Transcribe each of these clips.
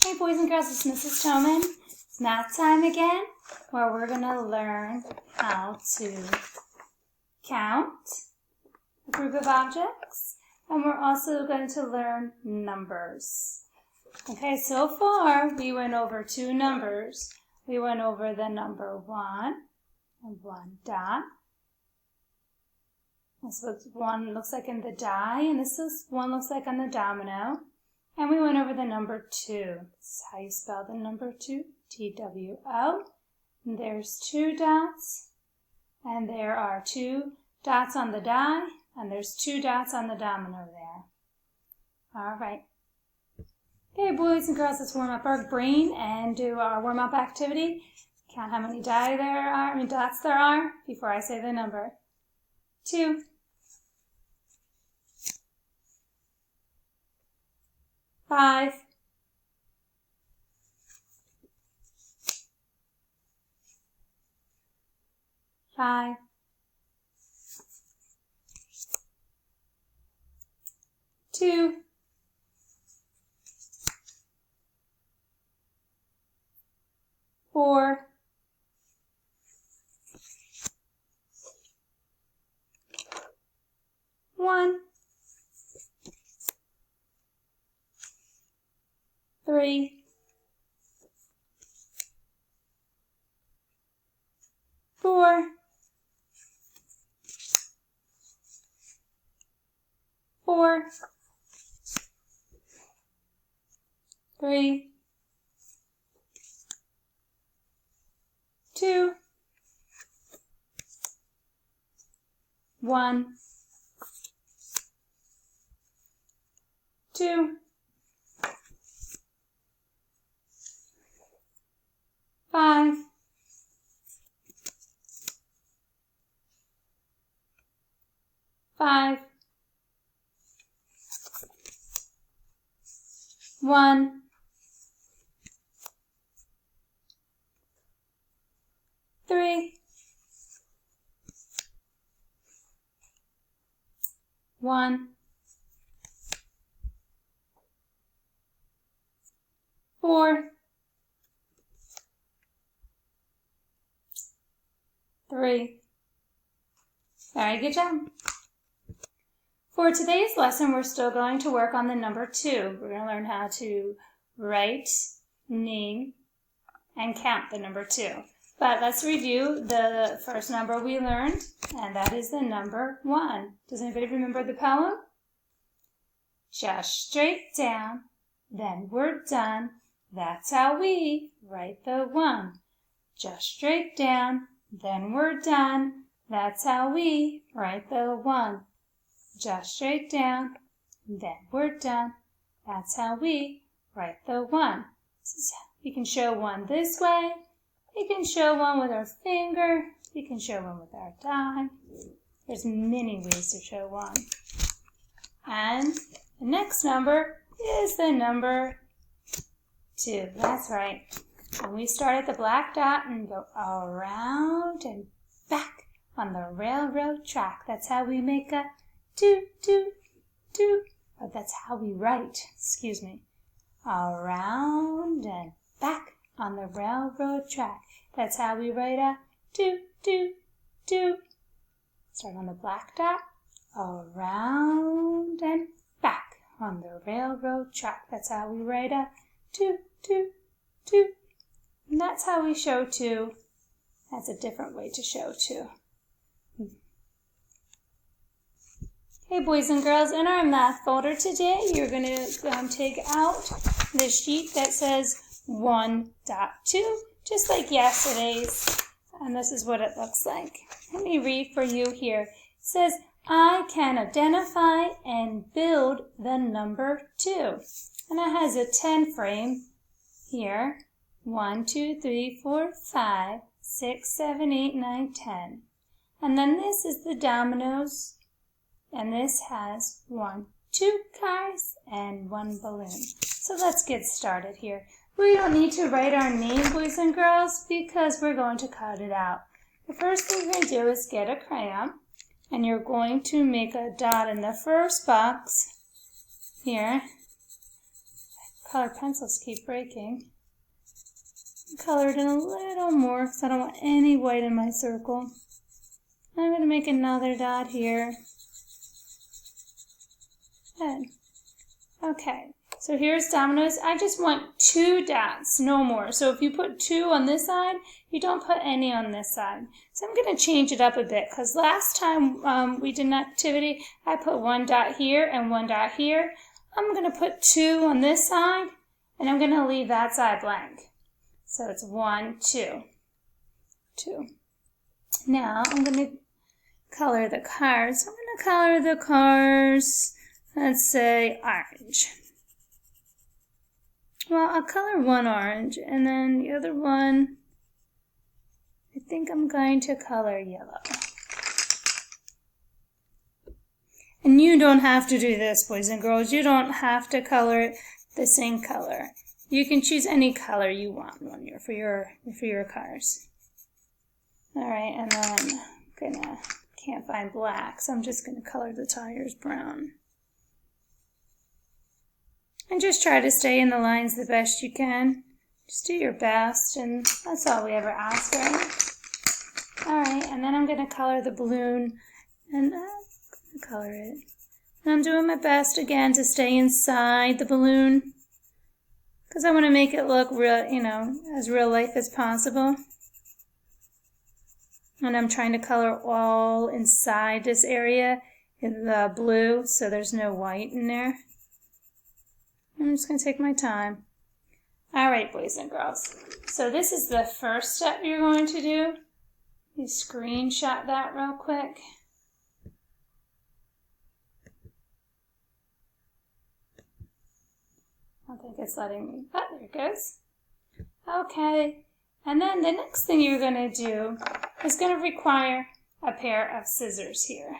Hey boys and girls, it's Mrs. Toman. It's math time again, where we're going to learn how to count a group of objects, and we're also going to learn numbers. Okay, so far we went over two numbers. We went over the number 1 and 1 dot. This is what one looks like in the die, and this is one looks like on the domino. And we went over the number 2. This is how you spell the number 2, T-W-O. And there's 2 dots, and there are 2 dots on the die, and there's 2 dots on the domino there. All right. Okay, boys and girls, let's warm up our brain and do our warm-up activity. Count how many dots there are before I say the number. 2. 5. 5. 2. 4. 1. 3. 4. 4. 3. 2. 1. 2. 5. 5. 1. 3. 1. 4. 3. Very good job. For today's lesson, we're still going to work on the number 2. We're going to learn how to write, name, and count the number 2. But let's review the first number we learned, and that is the number 1. Does anybody remember the poem? Just straight down, then we're done. That's how we write the 1. Just straight down, then we're done. That's how we write the 1. Just straight down, then we're done. That's how we write the 1. We can show 1 this way. We can show 1 with our finger. We can show 1 with our die. There's many ways to show 1. And the next number is the number 2. That's right. And we start at the black dot and go around and back on the railroad track. That's how we make a 2, 2, 2. Oh, that's how we write, excuse me. Around and back on the railroad track. That's how we write a 2, 2, 2. Start on the black dot. Around and back on the railroad track. That's how we write a 2, 2, 2. And that's how we show 2. That's a different way to show 2. Hey boys and girls, in our math folder today, you're going to take out the sheet that says 1.2, just like yesterday's. And this is what it looks like. Let me read for you here. It says, I can identify and build the number 2. And it has a 10 frame here. 1, 2, 3, 4, 5, 6, 7, 8, 9, 10. And then this is the dominoes. And this has 1, 2 cars and 1 balloon. So let's get started here. We don't need to write our name, boys and girls, because we're going to cut it out. The first thing you're going to do is get a crayon, and you're going to make a dot in the first box here. color pencils keep breaking. Color it in a little more because I don't want any white in my circle. I'm going to make another dot here. Good. Okay, so here's dominoes. I just want 2 dots, no more. So if you put 2 on this side, you don't put any on this side. So I'm going to change it up a bit because last time we did an activity, I put 1 dot here and 1 dot here. I'm going to put 2 on this side, and I'm going to leave that side blank. So it's 1, 2, 2. Now I'm going to color the cars. I'm going to color the cars, let's say orange. Well, I'll color one orange, and then the other one, I think I'm going to color yellow. And you don't have to do this, boys and girls. You don't have to color it the same color. You can choose any color you want for your cars. All right, and then can't find black, so I'm just gonna color the tires brown. And just try to stay in the lines the best you can. Just do your best, and that's all we ever ask, right? All right, and then I'm gonna color the balloon, and color it. And I'm doing my best again to stay inside the balloon because I want to make it look real, as real life as possible. And I'm trying to color all inside this area in the blue so there's no white in there. I'm just going to take my time. All right, boys and girls. So this is the first step you're going to do. You screenshot that real quick. I think it's letting me. Oh, there it goes. Okay. And then the next thing you're going to do is going to require a pair of scissors here.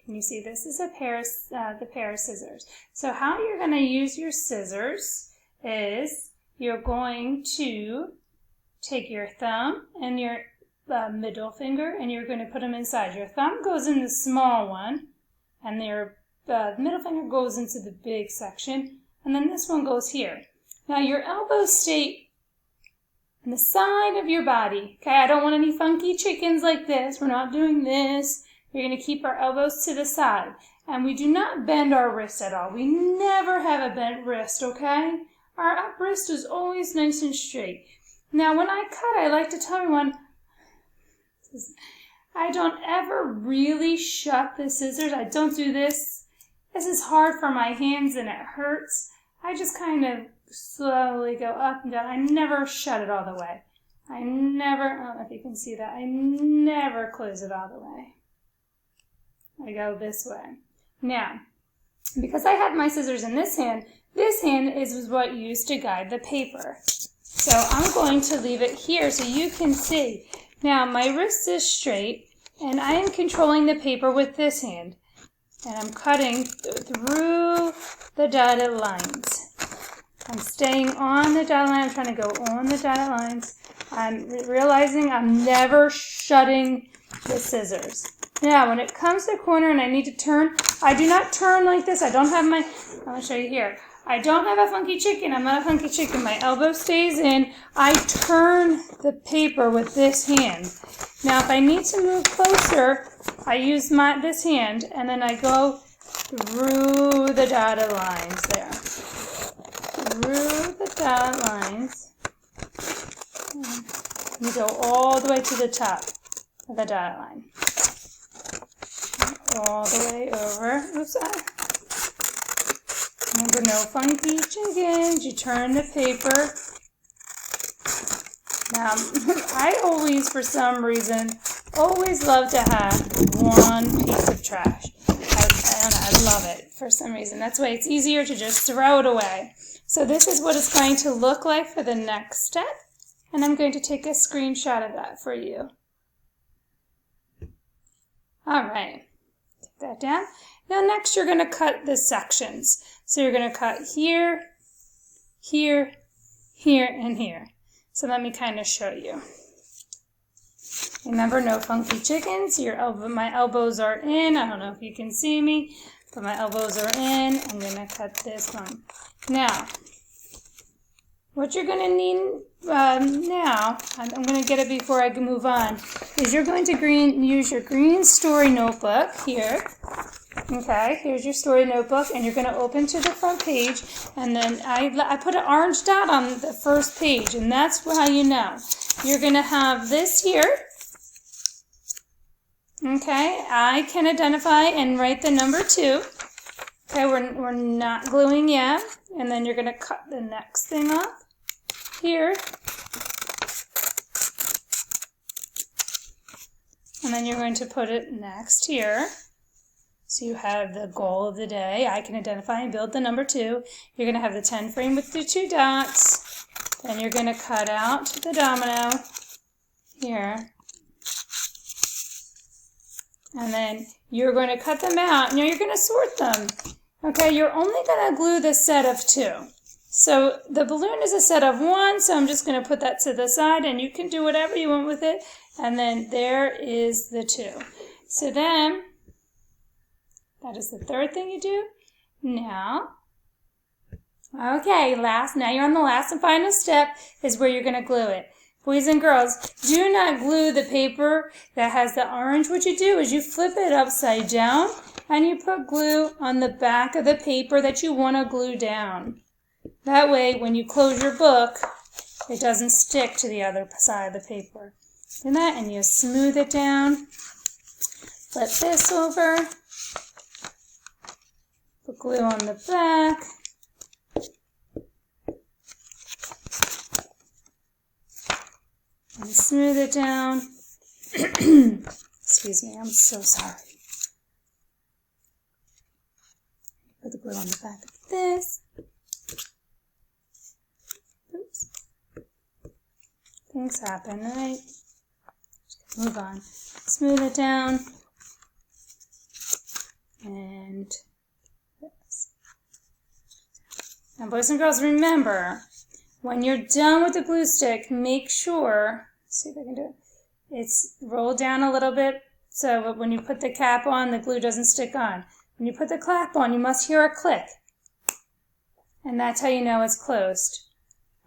Can you see this is the pair of scissors? So how you're going to use your scissors is you're going to take your thumb and your middle finger and you're going to put them inside. Your thumb goes in the small one and your middle finger goes into the big section, and then this one goes here. Now your elbows stay on the side of your body. Okay, I don't want any funky chickens like this. We're not doing this. We're going to keep our elbows to the side. And we do not bend our wrist at all. We never have a bent wrist, okay? Our up wrist is always nice and straight. Now when I cut, I like to tell everyone, I don't ever really shut the scissors. I don't do this. This is hard for my hands and it hurts. I just kind of slowly go up and down. I never shut it all the way. I don't know if you can see that. I never close it all the way. I go this way. Now, because I had my scissors in this hand is what you use to guide the paper. So I'm going to leave it here so you can see. Now, my wrist is straight, and I am controlling the paper with this hand. And I'm cutting through the dotted lines. I'm staying on the dotted line. I'm trying to go on the dotted lines. I'm realizing I'm never shutting the scissors. Now, when it comes to the corner and I need to turn, I do not turn like this. I'm going to show you here. I don't have a funky chicken. I'm not a funky chicken. My elbow stays in. I turn the paper with this hand. Now, if I need to move closer, I use this hand, and then I go through the dotted lines there. Through the dotted lines. You go all the way to the top of the dotted line. All the way over. Oops, remember, no funky chickens. You turn the paper. Now, I always, for some reason, love to have one piece of trash. I love it for some reason. That's why it's easier to just throw it away. So this is what it's going to look like for the next step. And I'm going to take a screenshot of that for you. All right. Take that down. Now next you're going to cut the sections. So you're going to cut here, here, here, and here. So let me kind of show you. Remember, no funky chickens. My elbows are in. I don't know if you can see me, but my elbows are in. I'm going to cut this one. Now, what you're going to need now, I'm going to get it before I move on, is you're going to use your green story notebook here. Okay, here's your story notebook, and you're going to open to the front page, and then I put an orange dot on the first page, and that's how you know. You're going to have this here. Okay, I can identify and write the number 2. Okay, we're not gluing yet, and then you're going to cut the next thing off here. And then you're going to put it next here. So you have the goal of the day. I can identify and build the number 2. You're going to have the 10 frame with the 2 dots. Then you're going to cut out the domino here. And then you're going to cut them out. Now you're going to sort them. Okay, you're only going to glue the set of 2. So the balloon is a set of 1, so I'm just going to put that to the side, and you can do whatever you want with it. And then there is the 2. So then, that is the third thing you do. Now, okay, now you're on the last and final step is where you're going to glue it. Boys and girls, do not glue the paper that has the orange. What you do is you flip it upside down and you put glue on the back of the paper that you want to glue down. That way, when you close your book, it doesn't stick to the other side of the paper. Do that, and you smooth it down. Flip this over. Put glue on the back. And smooth it down. Excuse me, I'm so sorry. Put the glue on the back of this. Oops. Things happen, right? Just move on. Smooth it down. And this. Now, boys and girls, remember, when you're done with the glue stick, make sure, see if I can do it, it's rolled down a little bit so when you put the cap on, the glue doesn't stick on. When you put the cap on, you must hear a click. And that's how you know it's closed.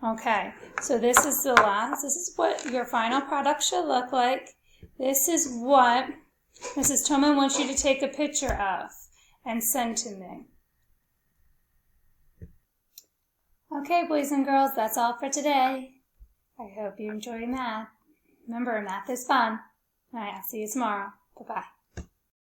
Okay, so this is the last. This is what your final product should look like. This is what Mrs. Tillman wants you to take a picture of and send to me. Okay, boys and girls, that's all for today. I hope you enjoy math. Remember, math is fun. All right, I'll see you tomorrow. Bye-bye.